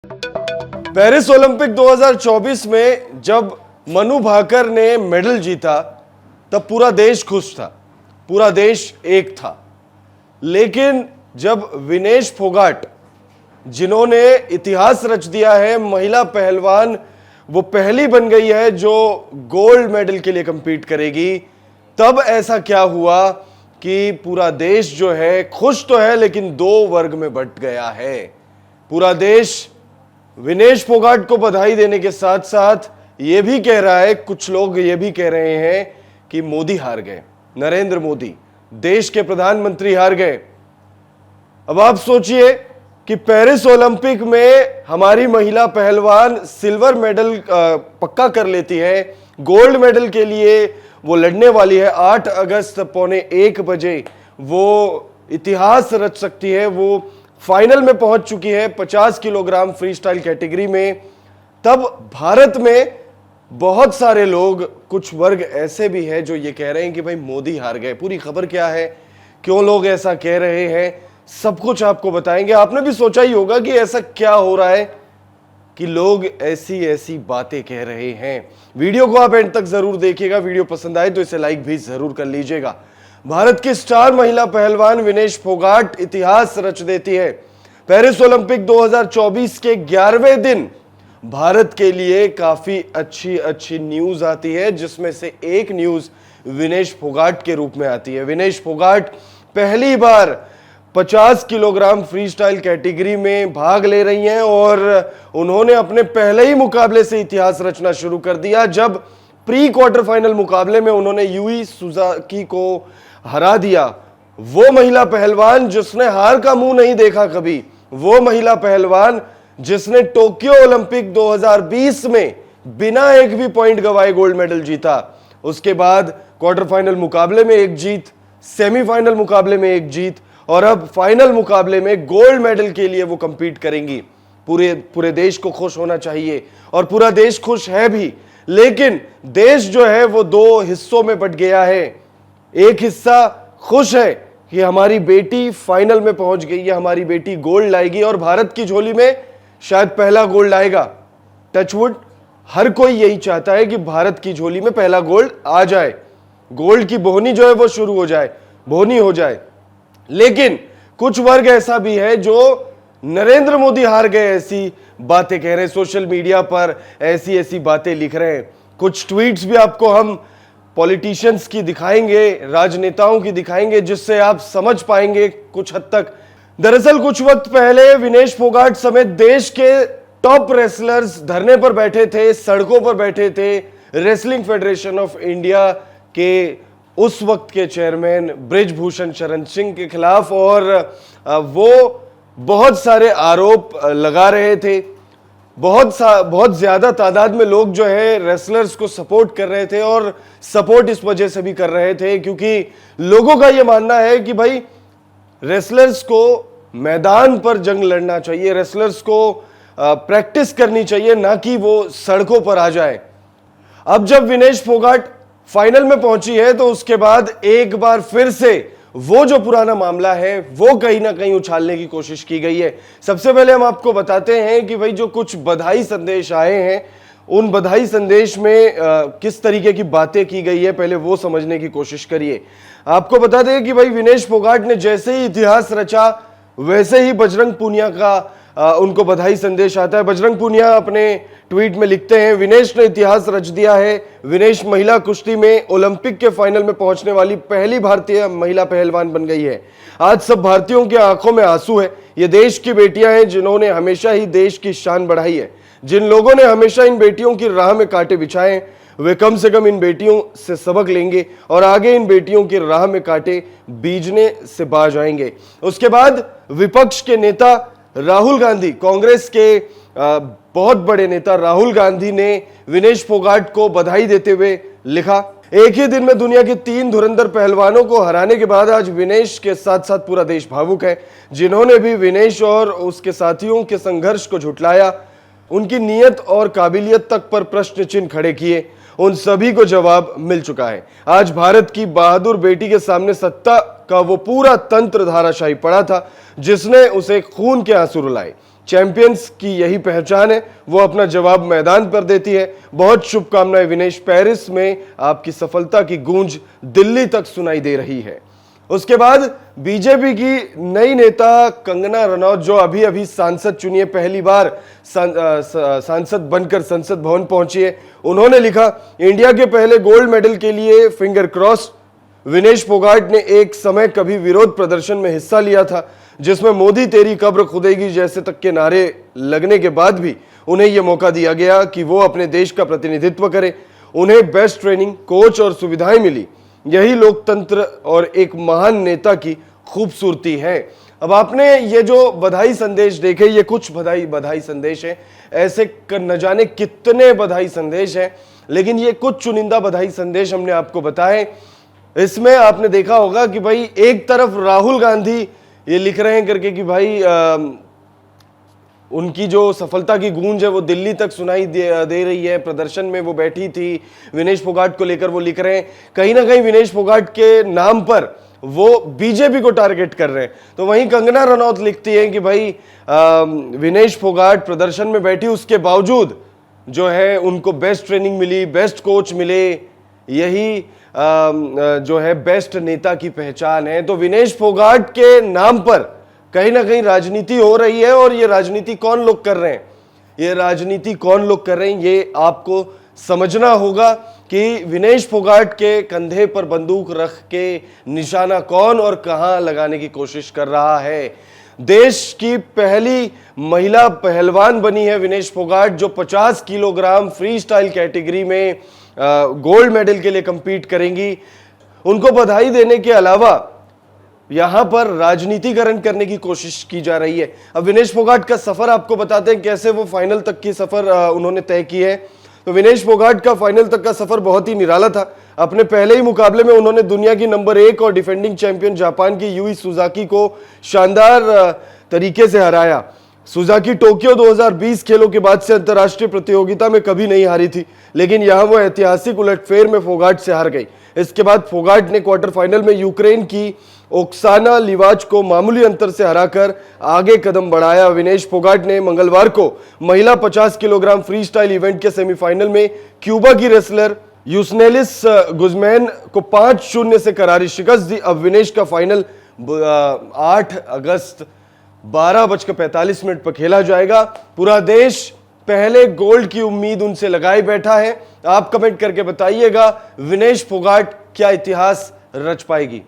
Paris Olympic 2024 में जब मनु भाकर ने मेडल जीता तब पूरा देश खुश था, पूरा देश एक था। लेकिन जब विनेश फोगाट, जिन्होंने इतिहास रच दिया है, महिला पहलवान वो पहली बन गई है जो गोल्ड मेडल के लिए कंपीट करेगी, तब ऐसा क्या हुआ कि पूरा देश जो है खुश तो है लेकिन दो वर्ग में बंट गया है। पूरा देश विनेश फोगाट को बधाई देने के साथ साथ ये भी कह रहा है, कुछ लोग ये भी कह रहे हैं कि मोदी हार गए, नरेंद्र मोदी देश के प्रधानमंत्री हार गए। अब आप सोचिए कि पेरिस ओलंपिक में हमारी महिला पहलवान सिल्वर मेडल पक्का कर लेती है, गोल्ड मेडल के लिए वो लड़ने वाली है। 8 अगस्त 12:45 वो इतिहास रच सकती है, वो फाइनल में पहुंच चुकी है 50 किलोग्राम फ्री स्टाइल कैटेगरी में। तब भारत में बहुत सारे लोग, कुछ वर्ग ऐसे भी हैं जो ये कह रहे हैं कि भाई मोदी हार गए। पूरी खबर क्या है, क्यों लोग ऐसा कह रहे हैं, सब कुछ आपको बताएंगे। आपने भी सोचा ही होगा कि ऐसा क्या हो रहा है कि लोग ऐसी ऐसी बातें कह रहे हैं। वीडियो को आप एंड तक जरूर देखिएगा, वीडियो पसंद आए तो इसे लाइक भी जरूर कर लीजिएगा। भारत की स्टार महिला पहलवान विनेश फोगाट इतिहास रच देती है। पेरिस ओलंपिक 2024 के 11वें दिन भारत के लिए काफी अच्छी न्यूज आती है, जिसमें से एक न्यूज विनेश फोगाट के रूप में आती है। विनेश फोगाट पहली बार 50 किलोग्राम फ्री स्टाइल कैटेगरी में भाग ले रही हैं और उन्होंने अपने पहले ही मुकाबले से इतिहास रचना शुरू कर दिया, जब प्री क्वार्टर फाइनल मुकाबले में उन्होंने यूई सुजुकी को हरा दिया। वो महिला पहलवान जिसने हार का मुंह नहीं देखा कभी, वो महिला पहलवान जिसने टोक्यो ओलंपिक 2020 में बिना एक भी पॉइंट गवाए गोल्ड मेडल जीता। उसके बाद क्वार्टर फाइनल मुकाबले में एक जीत, सेमीफाइनल मुकाबले में एक जीत और अब फाइनल मुकाबले में गोल्ड मेडल के लिए वो कंपीट करेंगी। पूरे देश को खुश होना चाहिए और पूरा देश खुश है भी, लेकिन देश जो है वो दो हिस्सों में बंट गया है। एक हिस्सा खुश है कि हमारी बेटी फाइनल में पहुंच गई है, हमारी बेटी गोल्ड लाएगी और भारत की झोली में शायद पहला गोल्ड आएगा। टचवुड, हर कोई यही चाहता है कि भारत की झोली में पहला गोल्ड आ जाए, गोल्ड की बोहनी जो है वो शुरू हो जाए, बोहनी हो जाए। लेकिन कुछ वर्ग ऐसा भी है जो नरेंद्र मोदी हार गए ऐसी बातें कह रहे हैं, सोशल मीडिया पर ऐसी ऐसी बातें लिख रहे हैं। कुछ ट्वीट्स भी आपको हम पॉलिटिशियंस की दिखाएंगे, राजनेताओं की दिखाएंगे, जिससे आप समझ पाएंगे कुछ हद तक। दरअसल कुछ वक्त पहले विनेश फोगाट समेत देश के टॉप रेसलर्स धरने पर बैठे थे, सड़कों पर बैठे थे रेसलिंग फेडरेशन ऑफ इंडिया के उस वक्त के चेयरमैन बृजभूषण शरण सिंह के खिलाफ, और वो बहुत सारे आरोप लगा रहे थे। बहुत ज्यादा तादाद में लोग जो है रेसलर्स को सपोर्ट कर रहे थे और सपोर्ट इस वजह से भी कर रहे थे क्योंकि लोगों का यह मानना है कि भाई रेसलर्स को मैदान पर जंग लड़ना चाहिए, रेसलर्स को प्रैक्टिस करनी चाहिए, ना कि वो सड़कों पर आ जाए। अब जब विनेश फोगाट फाइनल में पहुंची है तो उसके बाद एक बार फिर से वो जो पुराना मामला है वो कहीं ना कहीं उछालने की कोशिश की गई है। सबसे पहले हम आपको बताते हैं कि भाई जो कुछ बधाई संदेश आए हैं, उन बधाई संदेश में किस तरीके की बातें की गई है, पहले वो समझने की कोशिश करिए। आपको बता दें कि भाई विनेश फोगाट ने जैसे ही इतिहास रचा वैसे ही बजरंग पूनिया का उनको बधाई संदेश आता है। बजरंग पूनिया अपने ट्वीट में लिखते हैं, विनेश ने इतिहास रच दिया है। विनेश महिला कुश्ती में ओलंपिक के फाइनल में पहुंचने वाली पहली भारतीय महिला पहलवान बन गई है। आज सब भारतीयों की आंखों में आंसू है। ये देश की बेटियां हैं जिन्होंने हमेशा ही देश की शान बढ़ाई है। जिन लोगों ने हमेशा इन बेटियों की राह में कांटे बिछाए वे कम से कम इन बेटियों से सबक लेंगे और आगे इन बेटियों की राह में कांटे बीजने से बाज आएंगे। उसके बाद विपक्ष के नेता राहुल गांधी, कांग्रेस के बहुत बड़े नेता राहुल गांधी ने विनेश फोगाट को बधाई देते हुए लिखा, एक ही दिन में दुनिया के 3 धुरंधर पहलवानों को हराने के बाद आज विनेश के साथ साथ पूरा देश भावुक है। जिन्होंने भी विनेश और उसके साथियों के संघर्ष को झुटलाया, उनकी नीयत और काबिलियत तक पर प्रश्न चिन्ह खड़े किए, उन सभी को जवाब मिल चुका है। आज भारत की बहादुर बेटी के सामने सत्ता का वो पूरा तंत्र धाराशायी पड़ा था जिसने उसे खून के आंसू रुलाए। चैंपियंस की यही पहचान है, वो अपना जवाब मैदान पर देती है। बहुत शुभकामनाएं विनेश, पेरिस में आपकी सफलता की गूंज दिल्ली तक सुनाई दे रही है। उसके बाद बीजेपी की नई नेता कंगना रनौत, जो अभी अभी सांसद चुनी है, पहली बार सांसद बनकर संसद भवन पहुंची है, उन्होंने लिखा, इंडिया के पहले गोल्ड मेडल के लिए फिंगर क्रॉस। विनेश फोगाट ने एक समय कभी विरोध प्रदर्शन में हिस्सा लिया था, जिसमें मोदी तेरी कब्र खुदेगी जैसे तक के नारे लगने के बाद भी उन्हें यह मौका दिया गया कि वो अपने देश का प्रतिनिधित्व करें। उन्हें बेस्ट ट्रेनिंग, कोच और सुविधाएं मिली। यही लोकतंत्र और एक महान नेता की खूबसूरती है। अब आपने ये जो बधाई संदेश देखे, ये कुछ बधाई संदेश हैं, ऐसे न जाने कितने बधाई संदेश हैं, लेकिन ये कुछ चुनिंदा बधाई संदेश हमने आपको बताए। इसमें आपने देखा होगा कि भाई एक तरफ राहुल गांधी ये लिख रहे हैं करके कि भाई उनकी जो सफलता की गूंज है वो दिल्ली तक सुनाई दे रही है। प्रदर्शन में वो बैठी थी, विनेश फोगाट को लेकर वो लिख रहे हैं। कहीं ना कहीं विनेश फोगाट के नाम पर वो बीजेपी को टारगेट कर रहे हैं। तो वहीं कंगना रनौत लिखती है कि भाई विनेश फोगाट प्रदर्शन में बैठी, उसके बावजूद जो है उनको बेस्ट ट्रेनिंग मिली, बेस्ट कोच मिले, यही जो है बेस्ट नेता की पहचान है। तो विनेश फोगाट के नाम पर कहीं ना कहीं राजनीति हो रही है, और ये राजनीति कौन लोग कर रहे हैं, ये राजनीति कौन लोग कर रहे हैं, ये आपको समझना होगा कि विनेश फोगाट के कंधे पर बंदूक रख के निशाना कौन और कहां लगाने की कोशिश कर रहा है। देश की पहली महिला पहलवान बनी है विनेश फोगाट, जो 50 किलोग्राम फ्री स्टाइल कैटेगरी में गोल्ड मेडल के लिए कंपीट करेंगी। उनको बधाई देने के अलावा यहां पर राजनीतिकरण करने की कोशिश की जा रही है। अब विनेश फोगाट का सफर आपको बताते हैं, कैसे वो फाइनल तक की सफर उन्होंने तय की है। तो विनेश फोगाट का फाइनल तक का सफर बहुत ही निराला था। अपने पहले ही मुकाबले में उन्होंने दुनिया की नंबर 1 और डिफेंडिंग चैंपियन जापान की यूई सुजुकी को शानदार तरीके से हराया। सुजुकी टोक्यो 2020 खेलों के बाद से अंतर्राष्ट्रीय प्रतियोगिता में कभी नहीं हारी थी, लेकिन यहां वो ऐतिहासिक उलटफेर में फोगाट से हार गई। इसके बाद फोगाट ने क्वार्टर फाइनल में यूक्रेन की ओक्साना लिवाच को मामूली अंतर से हराकर आगे कदम बढ़ाया। विनेश फोगाट ने मंगलवार को महिला 50 किलोग्राम फ्री स्टाइल इवेंट के सेमीफाइनल में क्यूबा की रेसलर यूस्नेलिस गुजमैन को 5-0 से करारी शिकस्त दी। अब विनेश का फाइनल 8 अगस्त 12:45 पर खेला जाएगा। पूरा देश पहले गोल्ड की उम्मीद उनसे लगाए बैठा है। आप कमेंट करके बताइएगा, विनेश फोगाट क्या इतिहास रच पाएगी।